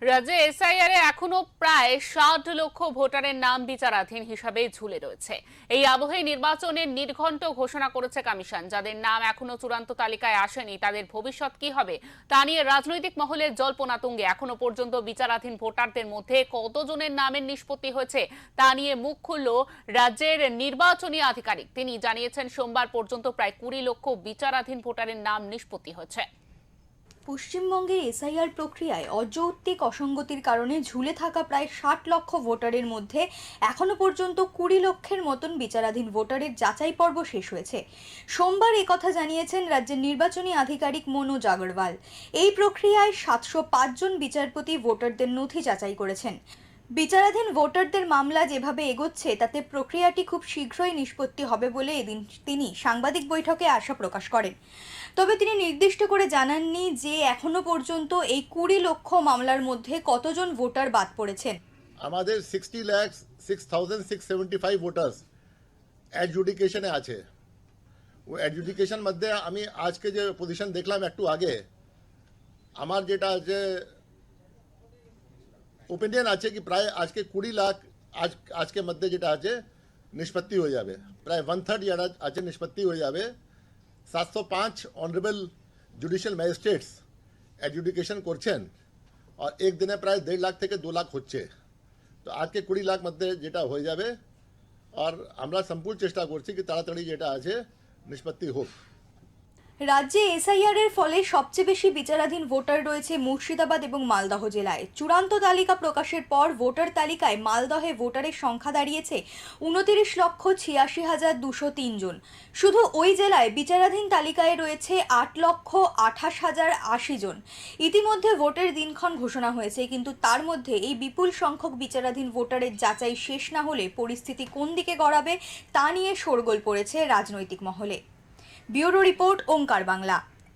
রাজ্যে এসআইআর এ এখনো প্রায় ৬০ লক্ষ ভোটারের নাম বিচারাধীন হিসাবে ঝুলে রয়েছে। এই আবহে নির্বাচনের নির্ঘণ্ট ঘোষণা করেছে কমিশন। যাদের নাম এখনো চূড়ান্ত তালিকায় আসেনি তাদের ভবিষ্যৎ কি হবে তা নিয়ে রাজনৈতিক মহলের জল্পনা তুঙ্গে। এখনো পর্যন্ত বিচারাধীন ভোটারদের মধ্যে কতজনের নামের নিষ্পত্তি হয়েছে তা নিয়ে মুখ খুলল রাজ্যের নির্বাচনী আধিকারিক। তিনি জানিয়েছেন সোমবার পর্যন্ত প্রায় ২০ লক্ষ বিচারাধীন ভোটারের নাম নিষ্পত্তি হয়েছে। পশ্চিমবঙ্গে এসআইআর প্রক্রিয়ায় অযৌক্তিক অসঙ্গতির কারণে ঝুলে থাকা প্রায় ৬০ লক্ষ ভোটারের মধ্যে এখনো পর্যন্ত ২০ লক্ষের মতন বিচারাধীন ভোটারের যাচাই পর্ব শেষ হয়েছে। সোমবার একথা জানিয়েছেন রাজ্যের নির্বাচনী আধিকারিক মনোজ আগরওয়াল। এই প্রক্রিয়ায় ৭০৫ জন বিচারপতি ভোটারদের নথি যাচাই করেছেন। বিচারাধীন ভোটারদের মামলা যেভাবে এগোচ্ছে তাতে প্রক্রিয়াটি খুব শীঘ্রই নিষ্পত্তি হবে বলে এদিন তিনি সাংবাদিক বৈঠকে আশা প্রকাশ করেন। তবে তিনি নির্দিষ্ট করে জানাননি যে এখনো পর্যন্ত এই ২০ লক্ষ মামলার মধ্যে কতজন ভোটার বাদ পড়েছেন। আমাদের 60,06,675 ভোটার্স অ্যাডজুডিকেশনে আছে। ও অ্যাডজুডিকেশন মধ্যে আমি আজকে যে পজিশন দেখলাম একটু আগে, আমার যেটা আছে ওপিনিয়ন আছে কি প্রায় আজকে 20 লাখ আজকে মধ্যে যেটা আছে নিষ্পত্তি হয়ে যাবে। প্রায় 1/3 যেটা আছে নিষ্পত্তি হয়ে যাবে। 705 অনারেবল জুডিশিয়াল ম্যাজিস্ট্রেটস অ্যাডজুডিকেশন করছেন আর এক দিনে প্রায় 1.5 লাখ থেকে 2 লাখ হচ্ছে। তো আজকে 20 লাখ মধ্যে যেটা হয়ে যাবে আর আমরা সম্পূর্ণ চেষ্টা করছি কি তাড়াতাড়ি যেটা আছে নিষ্পত্তি হোক। রাজ্যে এসআইআর এর ফলে সবচেয়ে বেশি বিচারাধীন ভোটার রয়েছে মুর্শিদাবাদ এবং মালদহ জেলায়। চূড়ান্ত তালিকা প্রকাশের পর ভোটার তালিকায় মালদহে ভোটারের সংখ্যা দাঁড়িয়েছে ২৯,৮৬,২০৩ জন। শুধু ওই জেলায় বিচারাধীন তালিকায় রয়েছে ৮,২৮,০৮০ জন। ইতিমধ্যে ভোটের দিনক্ষণ ঘোষণা হয়েছে, কিন্তু তার মধ্যে এই বিপুল সংখ্যক বিচারাধীন ভোটারের যাচাই শেষ না হলে পরিস্থিতি কোন দিকে গড়াবে তা নিয়ে শোরগোল পড়েছে রাজনৈতিক মহলে। ব্যুরো রিপোর্ট, ওঙ্কার বাংলা।